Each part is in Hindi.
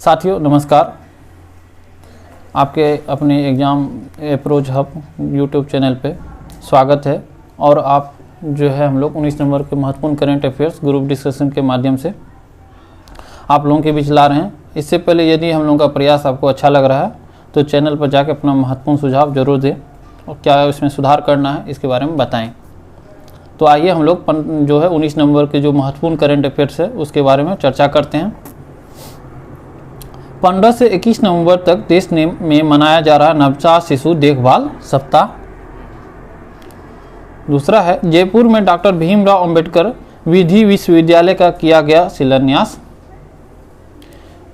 साथियों नमस्कार। आपके अपने exam approach hub YouTube channel पे स्वागत है। और आप जो है हम लोग 19 नंबर के महत्वपूर्ण करंट अफेयर्स ग्रुप डिस्कशन के माध्यम से आप लोगों के बीच ला रहे हैं। इससे पहले यदि हम लोगों का प्रयास आपको अच्छा लग रहा है तो चैनल पर जाकर अपना महत्वपूर्ण सुझाव जरूर दें और क्या इसमें सुधार करना है इसके बारे में बताएं। तो आइए हम लोग जो है 19 नंबर के जो महत्वपूर्ण करंट अफेयर्स है उसके बारे में चर्चा करते हैं। 15 से 21 नवंबर तक देश में मनाया जा रहा नवजात शिशु देखभाल सप्ताह। दूसरा है जयपुर में डॉक्टर भीमराव अंबेडकर विधि विश्वविद्यालय का किया गया शिलान्यास।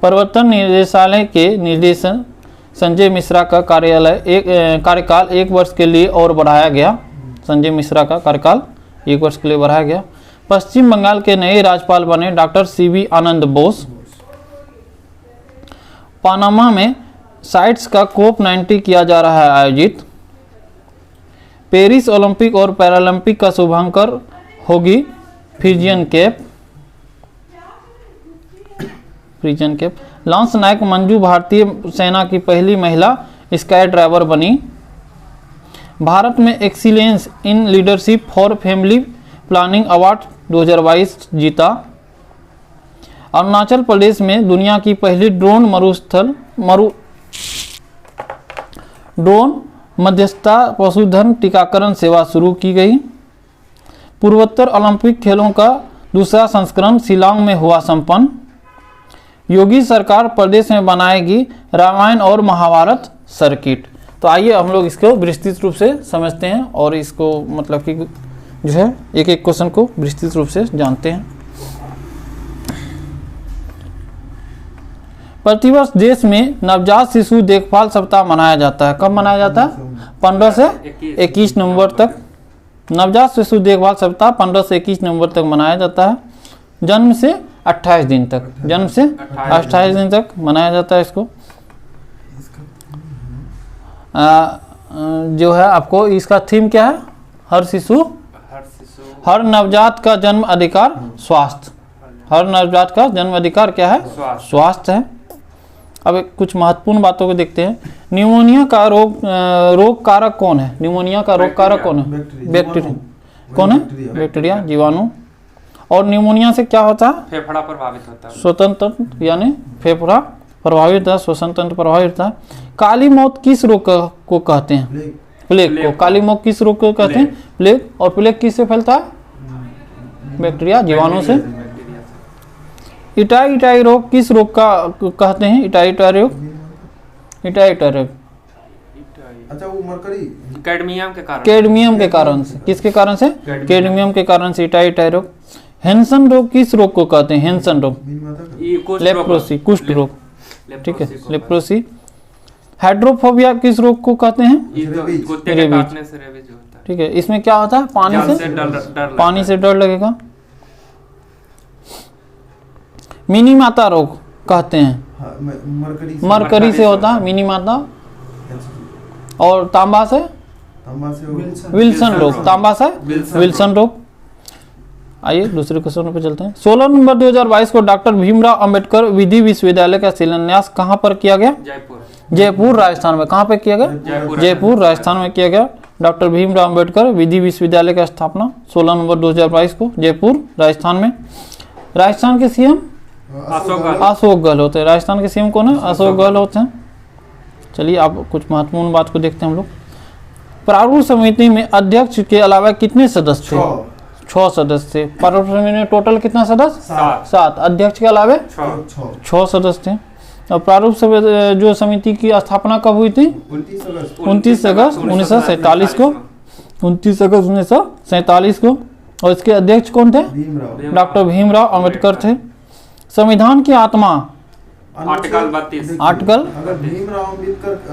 प्रवर्तन निदेशालय के निर्देशन संजय मिश्रा का कार्यकाल 1 वर्ष के लिए और बढ़ाया गया। संजय मिश्रा का कार्यकाल 1 वर्ष के लिए बढ़ाया गया। पश्चिम बंगाल के नए राज्यपाल बने डॉक्टर सीवी आनंद बोस। पनामा में साइट्स का COP90 किया जा रहा है आयोजित। पेरिस ओलंपिक और पैरालंपिक का शुभारंभ होगी फ्रीजियन कैप। लांस नायक मंजू भारतीय सेना की पहली महिला स्काई ड्राइवर बनी। भारत में excellence in leadership for family planning award 2022 जीता। अरुणाचल प्रदेश में दुनिया की पहली ड्रोन मध्यस्थता पशुधन टीकाकरण सेवा शुरू की गई। पूर्वोत्तर ओलंपिक खेलों का दूसरा संस्करण शिलांग में हुआ संपन्न। योगी सरकार प्रदेश में बनाएगी रामायण और महाभारत सर्किट। तो आइए हम लोग इसको विस्तृत रूप से समझते हैं और इसको मतलब कि जो है एक एक क्वेश्चन को विस्तृत रूप से जानते हैं। प्रतिवर्ष देश में नवजात शिशु देखभाल सप्ताह मनाया जाता है। कब मनाया जाता है? 15 से 21 नवंबर तक। नवजात शिशु देखभाल सप्ताह 15 से 21 नवंबर तक मनाया जाता है। जन्म से 28 दिन तक, जन्म से 28 दिन तक मनाया जाता है इसको। जो है आपको इसका थीम क्या है? हर नवजात का जन्म अधिकार स्वास्थ्य। हर नवजात का जन्म अधिकार क्या है? स्वास्थ्य है। अब कुछ महत्वपूर्ण बातों को देखते हैं। न्यूमोनिया का रोग कारक कौन है? न्यूमोनिया का रोग कारक कौन है? बैक्टीरिया। कौन है? बैक्टीरिया, जीवाणु। और न्यूमोनिया से क्या होता है? फेफड़ा प्रभावित होता है। श्वसन तंत्र यानी फेफड़ा प्रभावित होता है, श्वसन तंत्र प्रभावित होता है। काली मौत किस रोग को कहते हैं? प्लेग को। काली मौत किस रोग को कहते हैं? प्लेग। और प्लेग किससे फैलता है? बैक्टीरिया, जीवाणु से। इटाई रोग किस रोग का कहते हैं? इटाई रोग। अच्छा, वो मरकरी कैडमियम के कारण से। किसके कारण से? कैडमियम के कारण से इटाई रोग। हेंसन रोग किस रोग को कहते हैं? हेंसन रोग, लेप्रोसी, कुष्ठ रोग। ठीक है, लेप्रोसी। हाइड्रोफोबिया किस रोग को कहते हैं? रेबीज। ठीक है, इसमें क्या होता है? पानी से डर लगेगा। मिनी माता रोग कहते हैं, मरकरी से होता है मिनी माता। और तांबा से विल्सन रोग। तांबा से विल्सन रोग। आइए दूसरे क्वेश्चन पे चलते हैं। 16 नवंबर 2022 को डॉक्टर भीमराव अंबेडकर विधि विश्वविद्यालय का शिलान्यास कहां पर किया गया? जयपुर राजस्थान में। कहां पे किया गया? जयपुर राजस्थान में किया गया। डॉक्टर भीमराव अंबेडकर विधि विश्वविद्यालय का स्थापना 16 नवंबर 2022 को जयपुर राजस्थान में। राजस्थान के सीएम अशोक गहलोत होते हैं। राजस्थान के सीएम कौन है? अशोक गहलोत होते हैं। चलिए आप कुछ महत्वपूर्ण बात को देखते हैं हम लोग। प्रारूप समिति में अध्यक्ष के अलावा कितने सदस्य थे? 6 सदस्य थे। प्रारूप समिति में टोटल कितना सदस्य? 7। अध्यक्ष के अलावा 6 सदस्य थे। और प्रारूप जो समिति की स्थापना कब हुई थी? 29 अगस्त 1947 को। 29 अगस्त 1947 को। और इसके अध्यक्ष कौन थे? डॉक्टर भीमराव अंबेडकर थे। संविधान की आत्मा आर्टिकल 32। अगर भीमराव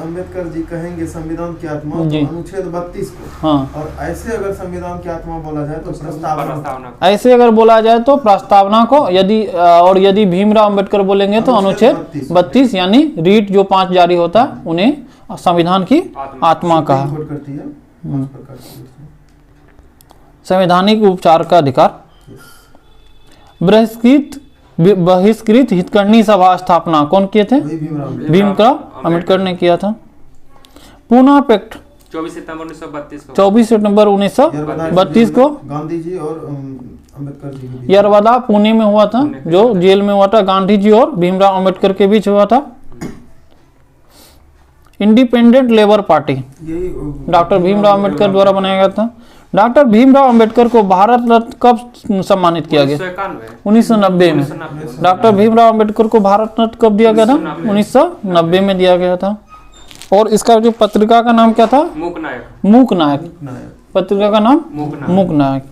अंबेडकर जी कहेंगे संविधान की आत्मा तो अनुच्छेद 32 को। हाँ। और ऐसे अगर संविधान की आत्मा बोला जाए तो प्रस्तावना। ऐसे अगर बोला जाए तो प्रस्तावना को। यदि भीमराव अंबेडकर बोलेंगे तो अनुच्छेद 32 यानी रीट जो 5 जारी होता है उन्हें संविधान की आत्मा कहा। संवैधानिक उपचार का अधिकार। बहिष्कृत बहिष्कृत हितकर्णी सभा स्थापना कौन किए थे? वही भीमराव अम्बेडकर ने किया था। पूना पैक्ट 24 सितंबर 1932 को 24 सितंबर 1932 को गांधी जी और अम्बेडकर जी के बीच। यरवदा पुणे में हुआ था, जो जेल में हुआ था, गांधी जी और भीमराव अम्बेडकर के बीच हुआ था। इंडिपेंडेंट लेबर पार्टी यही डॉक्टर भीमराव अम्बेडकर द्वारा बनाया गया था। डॉक्टर भीमराव अम्बेडकर को भारत रत्न कब सम्मानित किया गया? 1990 में। डॉक्टर भीमराव अम्बेडकर को भारत रत्न कब दिया गया था? 1990 में दिया गया था। और इसका जो पत्रिका का नाम क्या था? मूक नायक। मूक नायक। पत्रिका का नाम मूक नायक।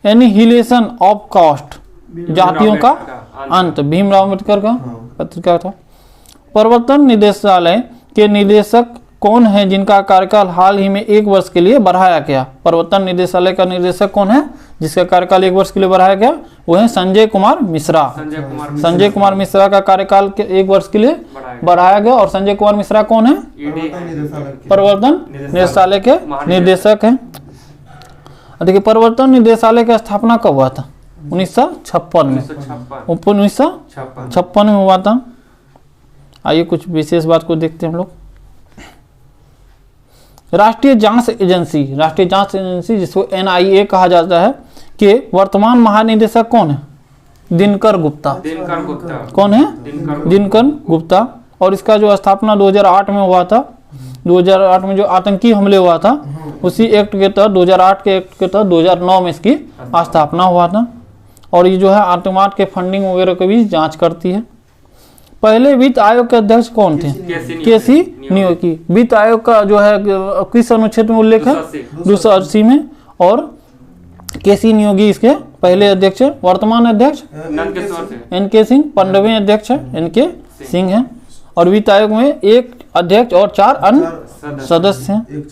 एनिहिलेशन ऑफ कास्ट, जातियों का अंत, भीमराव अम्बेडकर का पत्रिका था। प्रवर्तन निदेशालय के निदेशक कौन है जिनका कार्यकाल हाल ही में 1 वर्ष के लिए बढ़ाया गया? प्रवर्तन निदेशालय का निदेशक कौन है जिसका कार्यकाल 1 वर्ष के लिए बढ़ाया गया? वो है संजय कुमार मिश्रा। संजय कुमार मिश्रा का कार्यकाल 1 वर्ष के लिए बढ़ाया गया। और संजय कुमार मिश्रा कौन है? प्रवर्तन निदेशालय के निदेशक हैं। देखिए, प्रवर्तन निदेशालय की स्थापना कब हुआ था? 1956 में। 1956 में हुआ था। आइए कुछ विशेष बात को देखते हैं हम लोग। राष्ट्रीय जांच एजेंसी जिसको NIA कहा जाता है, के वर्तमान महानिदेशक कौन है? दिनकर गुप्ता। कौन है? दिनकर गुप्ता। और इसका जो स्थापना 2008 में हुआ था। 2008 में जो आतंकी हमले हुआ था, उसी एक्ट के तहत 2008 के एक्ट के तहत 2009 में इसकी स्थापना हुआ था। और ये जो है आतंकवाद के फंडिंग वगैरह की भी जांच करती है। पहले वित्त आयोग के अध्यक्ष कौन थे? केसी नियोगी। वित्त आयोग का जो है किस अनुच्छेद में उल्लेख है? 280 में। और केसी नियोगी इसके पहले अध्यक्ष है। वर्तमान अध्यक्ष NK सिंह, 15वें अध्यक्ष है NK सिंह है। और वित्त आयोग में 1 अध्यक्ष और 4 अन्य सदस्य हैं।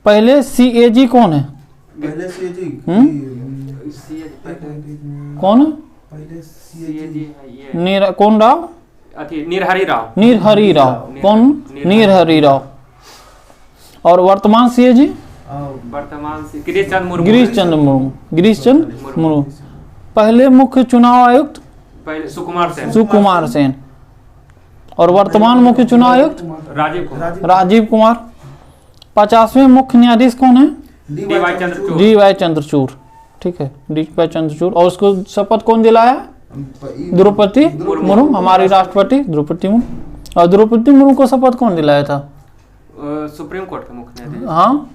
पहले CAG कौन है? कौन है? कौन राव? निर्हरी राव। निर्हरी राव। कौन? निर्हरी राव। और वर्तमान CAG? वर्तमान से गिरीश चंद्र मुर्मू। पहले मुख्य चुनाव आयुक्त? पहले सुकुमार सेन। और वर्तमान मुख्य चुनाव आयुक्त? राजीव कुमार। 50वें मुख्य न्यायाधीश कौन है? DY चंद्रचूड़। ठीक है, DY चंद्रचूड़। और उसको शपथ कौन दिलाया? द्रौपदी मुर्मू, हमारी राष्ट्रपति द्रौपदी मुर्मू। और द्रौपदी मुर्मू को शपथ कौन दिलाया था? सुप्रीम कोर्ट के मुख्य न्यायाधीश। हाँ,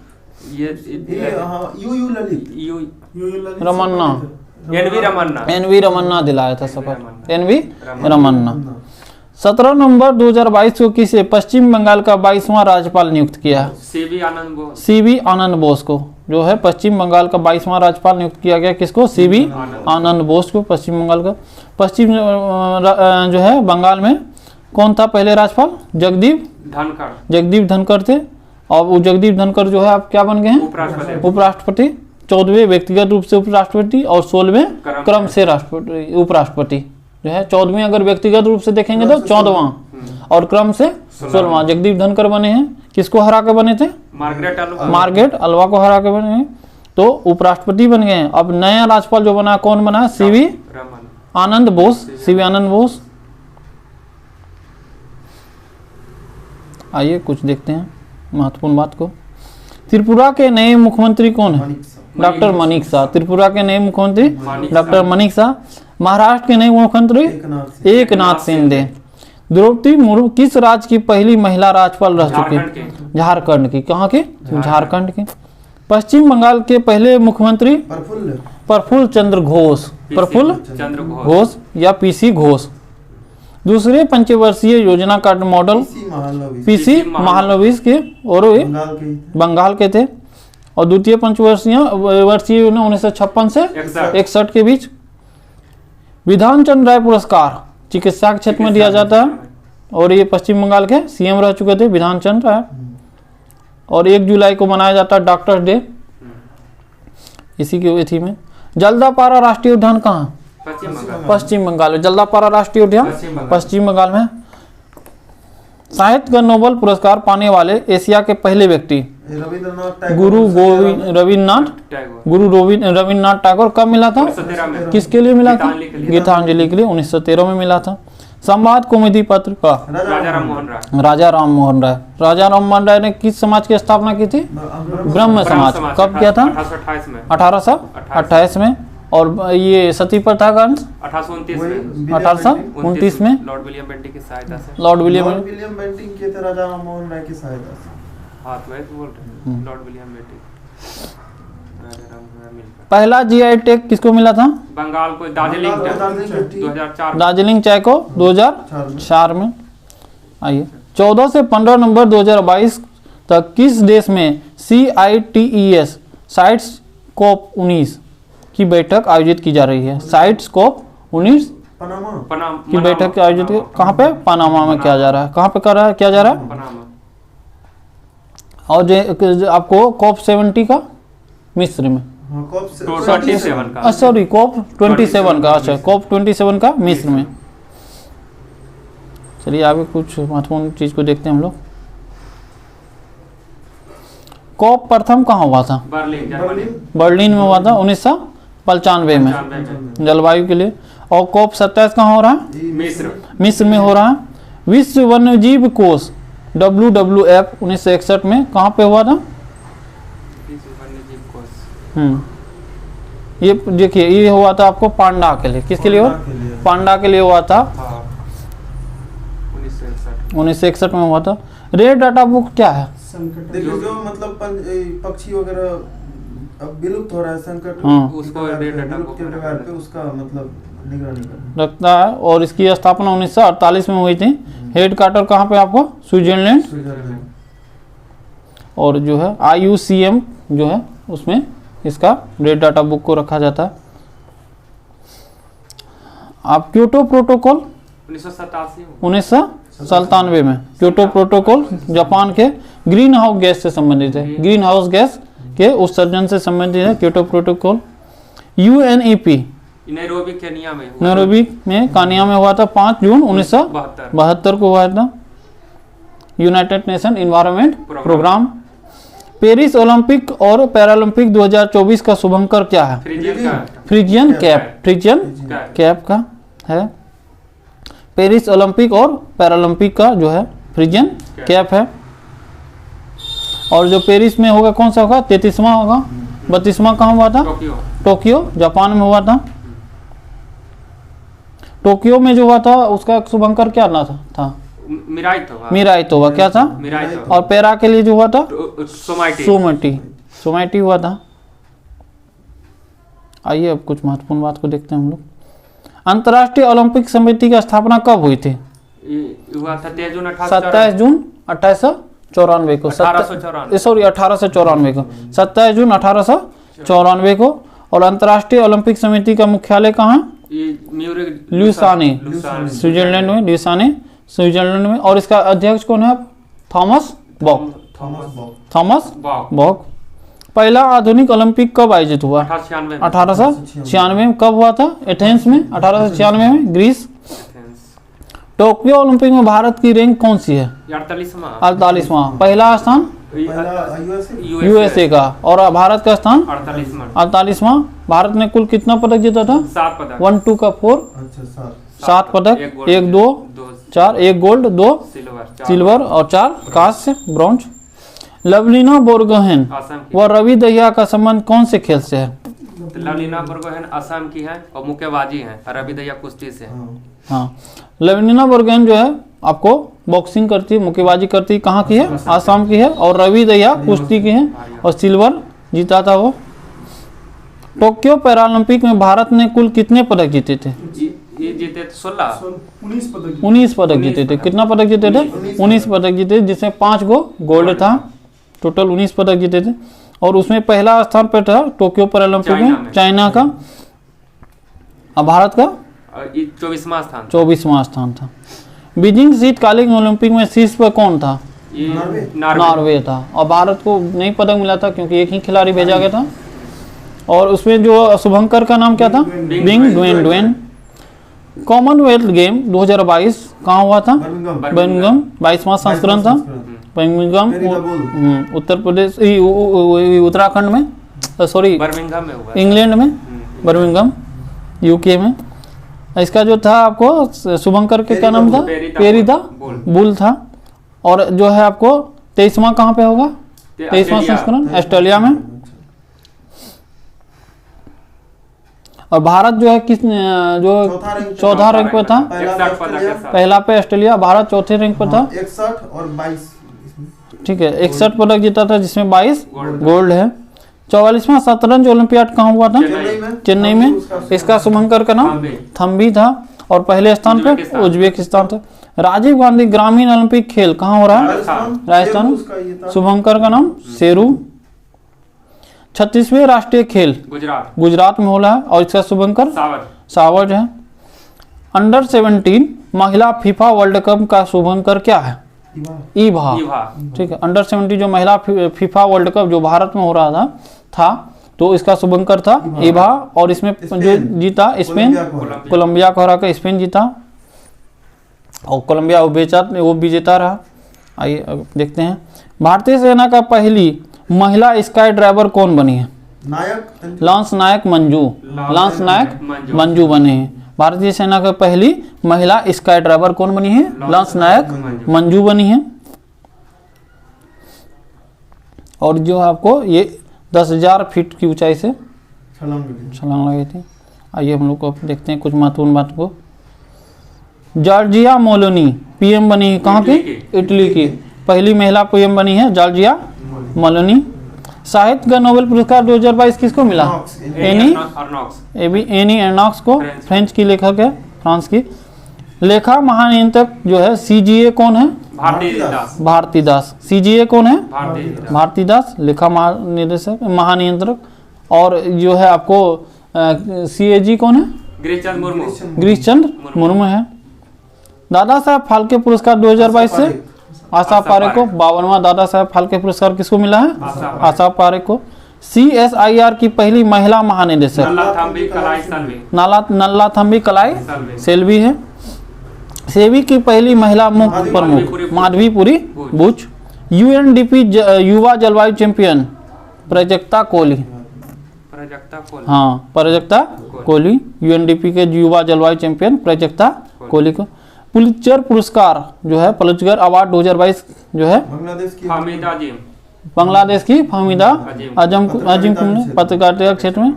रमन्ना। NV रमन्ना दिलाया था शपथ। NV रमन्ना। 17 नवंबर 2022 को किसे पश्चिम बंगाल का 22वां राज्यपाल नियुक्त किया? CV आनंद बोस को, जो है पश्चिम बंगाल का 22वां राज्यपाल नियुक्त किया गया। किसको? CV आनंद बोस को, पश्चिम बंगाल का। पश्चिम जो है बंगाल में कौन था पहले राज्यपाल? जगदीप धनखड़ थे। और वो जगदीप धनखड़ जो है आप क्या बन गए हैं? उपराष्ट्रपति। 14वें व्यक्तिगत रूप से उपराष्ट्रपति और 16वें क्रम से राष्ट्रपति उपराष्ट्रपति जो है। 14वें अगर व्यक्तिगत रूप से देखेंगे तो 14वां और क्रम से 16वां जगदीप धनखड़ बने हैं। किसको हरा के बने थे? मार्गरेट अल्वा को हरा के बने हैं, तो उपराष्ट्रपति बन गए। अब नया राज्यपाल जो बना कौन बना? CV आनंद बोस। आइए कुछ देखते हैं महत्वपूर्ण बात को। त्रिपुरा के नए मुख्यमंत्री कौन है? डॉक्टर मनीष शाह। त्रिपुरा के नए मुख्यमंत्री डॉक्टर मनीष शाह। महाराष्ट्र के नए मुख्यमंत्री एकनाथ शिंदे। द्रौपदी मुर्मू किस राज्य की पहली महिला राज्यपाल रह चुकी? झारखंड की। कहाँ की? झारखंड की। पश्चिम बंगाल के पहले मुख्यमंत्री? प्रफुल्ल चंद्र घोष या PC घोष। दूसरे पंचवर्षीय योजना का मॉडल PC महालनोबिस के और बंगाल के थे। और द्वितीय पंचवर्षीय योजना 1956 से 61 के बीच। विधान चंद्र राय पुरस्कार चिकित्सा के क्षेत्र में दिया जाता है। और ये पश्चिम बंगाल के CM रह चुके थे विधान चंद्र राय। और 1 जुलाई को मनाया जाता है डॉक्टर्स डे। इसी के अथी में। जल्दापारा राष्ट्रीय उद्यान कहाँ? पश्चिम बंगाल में। जल्दापारा राष्ट्रीय उद्यान पश्चिम बंगाल में। साहित्य का नोबेल पुरस्कार पाने वाले एशिया के पहले व्यक्ति? रविन्द्रनाथ टैगोर कब मिला था? 1913 में। किसके लिए मिला था? गीतांजलि के लिए। गीतांजलि के लिए 1913 में मिला था। संवाद कौमुदी पत्र का राजा राम मोहन राय। राजा राम मोहन राय। राजा राम मोहन राय ने किस समाज की स्थापना की थी? ब्रह्म समाज। कब किया था? 1828 में। 1828 में। और ये सती प्रथा का अंश 1829 में। 1829 में लॉर्ड विलियम बेंटिंक की सहायता से। लॉर्ड विलियम बेंटिंक किए थे राजा राम मोहन राय की सहायता से। हाँ तो वही तो बोल रहे हैं, लॉर्ड विलियम बेंटिक राजा राम मोहन राय मिलकर। पहला जीआई टैग किसको मिला था? बंगाल को दार्जिलिंग 2004। दार्जिलिंग चाय को 2004 में। आइए 14 से 15 नवंबर 2022 तक किस देश में CITES साइट्स कोप 19 की बैठक आयोजित की जा रही है? साइट्स कोप 19 की बैठक आयोजित कहाँ पे? पनामा में किया जा रहा है। कहाँ पे किया जा रहा है? पनामा। और जो आपको कोप 70 का मिस्र में, सॉरी कोप 27 का, अच्छा कोप 27 का मिस्र में। चलिए आगे कुछ महत्वपूर्ण चीज को देखते हैं हम लोग। कोप प्रथम कहाँ हुआ था? बर्लिन में हुआ था 1995 में जलवायु के लिए। और कोप 27 कहाँ हो रहा है? मिस्र में हो रहा है। विश्व वन्यजीव कोष WWF 1961 में कहाँ पे हुआ था? ये देखिए ये हुआ था आपको पांडा के लिए। किसके लिए हुआ? पांडा के लिए हुआ था। 1961 में हुआ था। रेड डाटा बुक क्या है? देखिए जो मतलब पक्षी वगैरह अब विलुप्त हो रहा है, संकट उसको रेड डाटा बुक के प्रकार पे उसका मतलब निगरानी करना रखता है। और इसकी स्थापना 1948 में हुई थी। हेड क्वार्टर कहाँ पे आपको? स्विट्जरलैंड। और जो है IUCN जो है उसमें इसका रेड डाटा बुक को रखा जाता है। आप क्योटो प्रोटोकॉल 1997 में क्योटो प्रोटोकॉल जापान के ग्रीन हाउस गैस से संबंधित है। ग्रीन हाउस गैस के उत्सर्जन से संबंधित है Kyoto protocol. UNEP Nairobi Kenya में कानिया में हुआ था 5 जून 1972 को हुआ था। United Nation environment programme. Paris Olympic और पैरालंपिक 2024 का शुभंकर क्या है? फ्रिजियन कैप का है। पेरिस ओलंपिक और पैरालंपिक का जो है फ्रिजियन कैप है। और जो पेरिस में होगा कौन सा होगा? 33वां होगा। 32वां कहाँ हुआ था? टोक्यो जापान में हुआ था। टोक्यो में जो हुआ था उसका शुभंकर क्या था? मिराइतोवा क्या था? और पैरा के लिए जो हुआ था? सोमाइटी हुआ था। आइए अब कुछ महत्वपूर्ण बात को देखते हैं हम लोग। अंतर्राष्ट्रीय ओलंपिक समिति की स्थापना कब हुई थी? 27 जून 1894 को। 1894 को 27 जून 1894 को। और अंतर्राष्ट्रीय ओलंपिक समिति का मुख्यालय कहाँ? ल्यूसाने स्विट्जरलैंड में। स्विट्जरलैंड में। और इसका अध्यक्ष कौन है? थॉमस बॉक। पहला आधुनिक ओलंपिक कब आयोजित हुआ? 1896 में। कब हुआ था? एथेंस में 1896 में, ग्रीस। टोक्यो ओलंपिक में भारत की रैंक कौन सी है? 48वां। पहला स्थान USA का। और भारत का स्थान 48वां। भारत ने कुल कितना पदक जीता था? 7 पदक। 1 2 का 4 7 पदक। 1 2 4, 1 गोल्ड, 2 सिल्वर और 4 कांस्य ब्रॉन्ज। लवलीना बोरगोहेन व रवि दहिया का संबंध कौन से खेल से है? लवलीना बोरगोहेन असम की है और मुक्केबाजी है। रवि दहिया कुश्ती से। हाँ लवलीना बोरगोहेन जो है आपको बॉक्सिंग करती है, मुक्केबाजी करती है। कहाँ की है? आसाम की है। और रवि दहिया कुश्ती की है और सिल्वर जीता था वो। टोक्यो पैरालंपिक में भारत ने कुल कितने पदक जीते थे? ये जीते 19 पदक जीते थे। कितना पदक जीते थे? 19 पदक जीते, जिसमें 5 गो गोल्ड था। टोटल 19 पदक जीते थे। और उसमें पहला स्थान पर था टोक्यो पैरालंपिक में चाइना का। और भारत का 24वां स्थान था। बीजिंग शीतकालीन ओलंपिक में शीर्ष पर कौन था? नॉर्वे था। और भारत को नहीं पदक मिला था क्योंकि एक ही खिलाड़ी भेजा गया था। और उसमें जो शुभंकर का नाम क्या था? Bing Dwayne. कॉमनवेल्थ गेम 2022 कहाँ हुआ था? बर्मिंघम 22वां संस्करण था। बर्मिंघम उत्तर प्रदेश, उत्तराखंड में, सॉरी बर्मिंघम में हुआ, इंग्लैंड में, बर्मिंघम यूके में। इसका जो था आपको शुभंकर के क्या नाम था? पेरीदा बुल था। और जो है आपको 23वां कहाँ पे होगा? 23वां संस्करण ऑस्ट्रेलिया में। और भारत जो है किस जो चौथा रैंक पे था, पहला पे ऑस्ट्रेलिया, भारत चौथे रैंक पे था। 61 और 22, ठीक है, 61 पदक जीता था जिसमें 22 गोल्ड है। 44वां शतरंज ओलंपियाड कहाँ हुआ था? चेन्नई में। इसका शुभंकर का नाम थम्बी था। और पहले स्थान पे उज्बेकिस्तान था। राजीव गांधी ग्रामीण ओलंपिक खेल कहाँ हो रहा है? राजस्थान। शुभंकर का नाम शेरू। 36वें राष्ट्रीय खेल गुजरात में हो रहा है और इसका शुभंकर सावज है। अंडर 17 महिला फीफा वर्ल्ड कप का शुभंकर क्या है? ईभा। ठीक है, अंडर 17 जो महिला फीफा वर्ल्ड कप जो भारत में हो रहा था तो इसका शुभंकर था ईभा। और इसमें जो जीता स्पेन, कोलंबिया को हरा कर स्पेन जीता और कोलंबिया वो विजेता रहा। आइए अब देखते हैं भारतीय सेना का पहली महिला स्काई ड्राइवर कौन बनी है? लांस नायक मंजू बने हैं। भारतीय सेना का पहली महिला स्काई ड्राइवर कौन बनी है? लांस नायक मंजू बनी है। और जो आपको ये 10,000 फीट की ऊंचाई से छलांग लगी थी। आइए हम लोग को देखते हैं कुछ महत्वपूर्ण बात को। जॉर्जिया मेलोनी पीएम बनी है कहाँ की? इटली की पहली महिला पीएम बनी है जॉर्जिया मेलोनी। साहित्य का नोबेल पुरस्कार 2022 किसको मिला? एनी एर्नॉक्स को, फ्रेंच की लेखक है, फ्रांस की। लेखा महानियंत्रक जो है सीजीए कौन है? भारतीदास। सीजीए कौन है? भारतीदास लेखा महानिदेशक महानियंत्रक। और जो है आपको सीएजी कौन है? गिरीशचंद्र मुर्मू है। दादा साहब फाल्के पुरस्कार 2022 से आशा पारेख को 52वां दादा साहब फाल्के पुरस्कार किसको मिला है? आशा पारेख को। CSIR की पहली महिला महानिदेशक नल्ला थम्बी कलाई सेल्वी है। सेवी की पहली महिला मुख्य प्रमुख माधवीपुरी बुच। UNDP युवा जलवायु चैंपियन प्राजक्ता कोहली। हाँ, प्राजक्ता कोहली UNDP के युवा जलवायु चैंपियन प्राजक्ता कोहली को। पुलित्जर पुरस्कार जो है पुलित्जर अवार्ड 2022 जो है बांग्लादेश की फाहमीदा अजीम पत्रकारिता क्षेत्र में।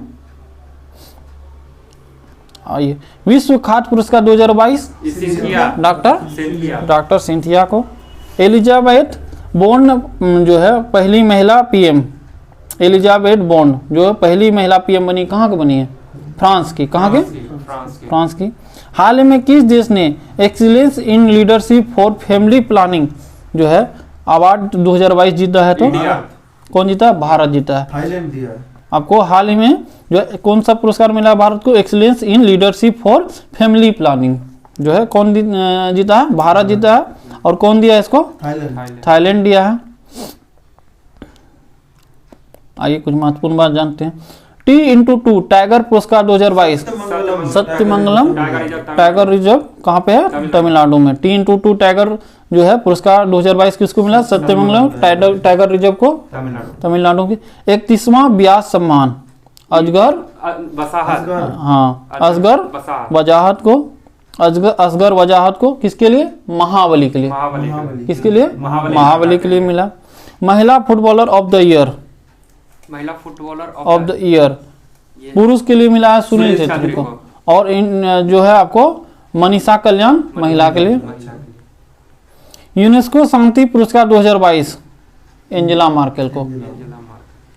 आइए विश्व खाद्य पुरस्कार 2022 डॉक्टर सिंथिया को। एलिजाबेथ बोर्न जो है पहली महिला पीएम, एलिजाबेथ बोर्न जो पहली महिला पीएम बनी कहाँ की बनी है? फ्रांस की। कहाँ की? फ्रांस की। हाल ही में किस देश ने excellence in leadership for family planning जो है अवार्ड 2022 जीता है? तो कौन जीता है? भारत जीता है। थाईलैंड दिया है आपको। हाल ही में जो है कौन सा पुरस्कार मिला भारत को? Excellence in leadership for family planning जो है कौन जीता है? भारत जीता है। और कौन दिया है इसको? थाईलैंड दिया है। आइए कुछ महत्वपूर्ण बात जानते हैं। T/2 टाइगर पुरस्कार 2022 सत्यमंगलम टाइगर रिजर्व कहाँ पे है? तमिलनाडु में। T/2 टाइगर जो है पुरस्कार 2022 किसको मिला? सत्यमंगलम टाइगर रिजर्व को, तमिलनाडु की। 31वां व्यास सम्मान असगर वजाहत को, असगर वजाहत को किसके लिए? महाबली के लिए। किसके लिए? महाबली के लिए मिला। महिला footballer of the year of the year पुरुष के लिए मिला है सुनील छेत्री को। और इन जो है आपको मनीषा कल्याण महिला के लिए। यूनेस्को शांति पुरस्कार 2022 एंजेला मार्केल को।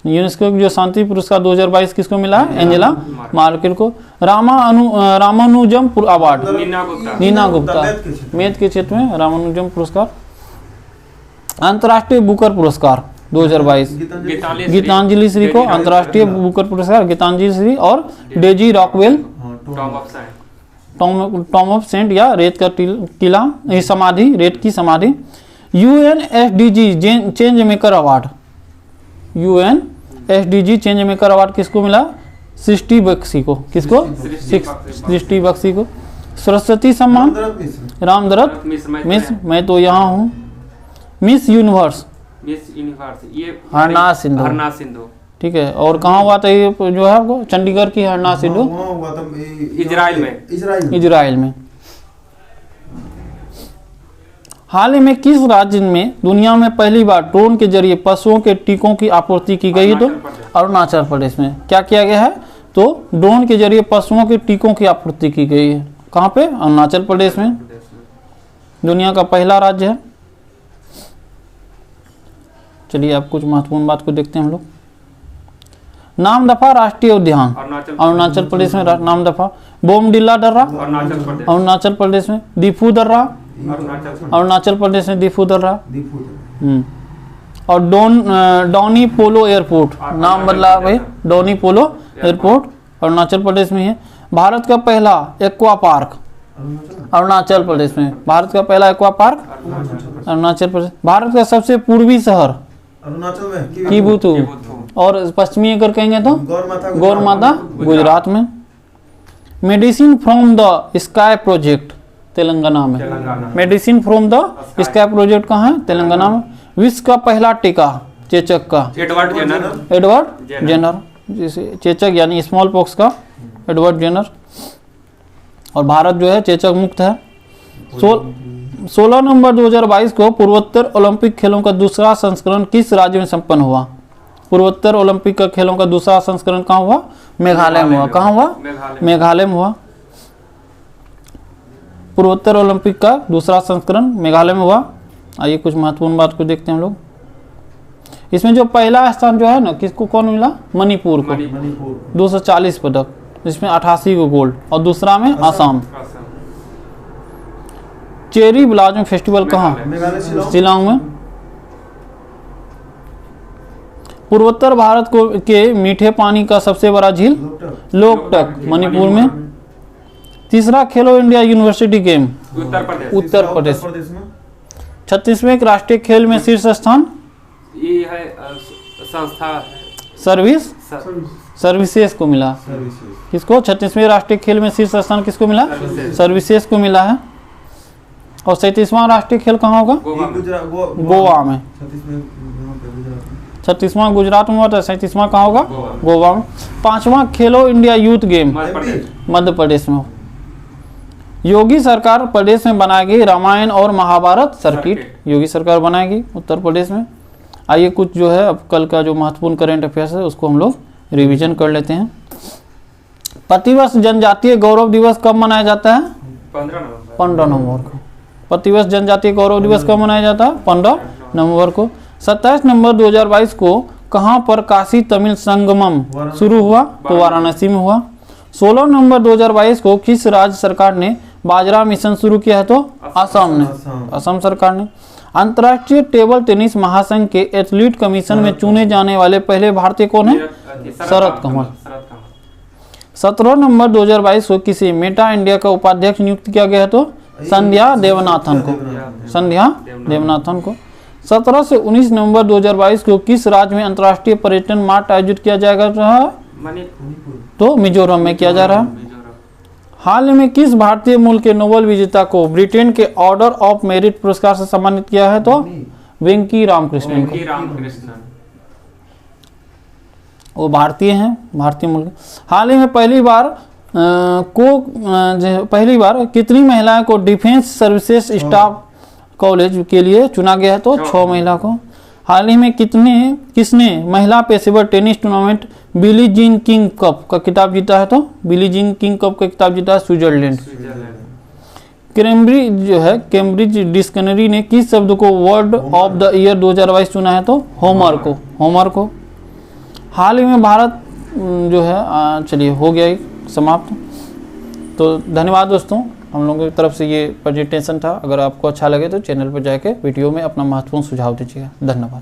यूनेस्को जो शांति पुरस्कार 2022 किसको मिला है? एंजेला मार्केल को। रामानुजम अवार्ड नीना गुप्ता मैथ के क्षेत्र में रामानुजम पुरस्कार। अंतर्राष्ट्रीय बुकर पुरस्कार 2022 गीतांजलि श्री को अंतर्राष्ट्रीय बुकर पुरस्कार गीतांजलि श्री। और Daisy Rockwell tomb of sand या रेत का टीला समाधि, रेत की समाधि। UNSDG change maker award, UNSDG change maker award किसको मिला? सृष्टि बख्शी को। किसको? सृष्टि बख्शी को। सरस्वती सम्मान रामदरत मिश्र, मैं तो यहाँ हूँ। मिस यूनिवर्स मिस यूनिवर्स ये हरनाज सिंधु। हरनाज सिंधु ठीक है। और कहाँ हुआ था ये जो है आपको, चंडीगढ़ की हरनाज सिंधु, वहाँ हुआ था इजराइल में। इजराइल में। हाल ही में किस राज्य में दुनिया में पहली बार ड्रोन के जरिए पशुओं के टीकों की आपूर्ति की गई है? तो अरुणाचल प्रदेश में। क्या किया गया है? तो ड्रोन के जरिए पशुओं के टीकों की आपूर्ति की गई है। कहाँ पे? अरुणाचल प्रदेश में। दुनिया का पहला राज्य है। चलिए अब कुछ महत्वपूर्ण बात को देखते हैं हम लोग। नामदफा राष्ट्रीय उद्यान अरुणाचल प्रदेश में। नामदफा। बोमडिला दर्रा अरुणाचल प्रदेश में। दीफू दर्रा अरुणाचल प्रदेश में। दीफू दर्रा। और डोनी पोलो एयरपोर्ट, नाम बदला भाई, डोनी पोलो एयरपोर्ट अरुणाचल प्रदेश में है। भारत का पहला एक्वा पार्क अरुणाचल प्रदेश में। भारत का पहला एक्वा पार्क अरुणाचल प्रदेश। भारत का सबसे पूर्वी शहर अरुणाचल में कीबुतु। और पश्चिमी अगर कहेंगे तो गौरमाता गुजरात में। Medicine from the sky project Telangana में। Medicine from the sky project कहाँ है? तेलंगाना में। विश्व का पहला टीका चेचक का एडवर्ड जेनर, जिसे चेचक यानी स्मॉल पॉक्स का एडवर्ड जेनर। और भारत जो है चेचक मुक्त है। 16 नवंबर 2022 को पूर्वोत्तर ओलंपिक खेलों का दूसरा संस्करण किस राज्य में संपन्न हुआ? पूर्वोत्तर ओलंपिक का खेलों का दूसरा संस्करण कहाँ हुआ? मेघालय में हुआ। कहाँ हुआ? मेघालय में हुआ। पूर्वोत्तर ओलंपिक का दूसरा संस्करण मेघालय में हुआ। आइए कुछ महत्वपूर्ण बात को देखते हैं हम लोग। इसमें जो पहला स्थान जो है ना, किसको कौन मिला? मणिपुर को। 240 पदक, जिसमें 88 को गोल्ड। और दूसरा में असम। चेरी ब्लॉसम फेस्टिवल कहाँ? शिलांग में। पूर्वोत्तर भारत को के मीठे पानी का सबसे बड़ा झील लोकटक मणिपुर में। तीसरा खेलो India university game Uttar Pradesh में। 36वें राष्ट्रीय खेल में शीर्ष स्थान ये है संस्था सर्विसेज को मिला। किसको? 36वें राष्ट्रीय खेल में शीर्ष स्थान किसको मिला? सर्विसेज को मिला है। और 37वां राष्ट्रीय खेल कहाँ होगा? गोवा में। 36वां गुजरात में हुआ था, 37वां कहाँ होगा? गोवा में। 5वां खेलो India youth game Madhya Pradesh में। योगी सरकार प्रदेश में बनाएगी रामायण और महाभारत सर्किट। योगी सरकार बनाएगी उत्तर प्रदेश में। आइए कुछ जो है अब कल का जो महत्वपूर्ण करंट अफेयर्स है उसको हम लोग रिवीजन कर लेते हैं। प्रतिवर्ष जनजातीय गौरव दिवस कब मनाया जाता है? 15 नवंबर को। प्रतिवर्ष जनजातीय गौरव दिवस कब मनाया जाता है? 15 नवंबर को। 27 नवंबर 2022 को कहाँ पर काशी तमिल संगमम शुरू हुआ? तो वाराणसी में हुआ। 16 नवंबर 2022 को किस राज्य सरकार ने बाजरा मिशन शुरू किया है? तो असम ने। असम सरकार ने। अंतर्राष्ट्रीय टेबल टेनिस महासंघ के एथलीट कमीशन में चुने जाने वाले पहले भारतीय कौन है? शरद कमल। 17 नवंबर 2022 को किसी मेटा इंडिया का उपाध्यक्ष नियुक्त किया गया है? तो संध्या देवनाथन को। संध्या देवनाथन को। 17 से 19 नवंबर 2022 को किस राज्य में अंतर्राष्ट्रीय पर्यटन मार्ट आयोजित किया जाएगा? तो मिजोरम में किया जा रहा है। हाल में किस भारतीय मूल के नोबेल विजेता को ब्रिटेन के ऑर्डर ऑफ मेरिट पुरस्कार से सम्मानित किया है? तो वेंकी रामकृष्णन को। वो भारतीय हैं, भारतीय मूल के। हाल ही में पहली बार कितनी महिलाओं को डिफेंस सर्विसेज स्टाफ कॉलेज के लिए चुना गया है? तो 6 महिला को। हाल ही में किसने महिला पेशेवर tennis tournament Billie Jean King cup का खिताब जीता है? तो बिली जीन किंग कप का खिताब जीता है स्विट्जरलैंड। कैम्ब्रिज डिक्शनरी ने किस शब्द को वर्ड ऑफ द ईयर 2022 चुना है? तो होमर को। हाल ही में भारत जो है चलिए हो गया समाप्त। तो धन्यवाद दोस्तों, हम लोगों की तरफ से ये प्रेजेंटेशन था। अगर आपको अच्छा लगे तो चैनल पर जाके वीडियो में अपना महत्वपूर्ण सुझाव दीजिएगा। धन्यवाद।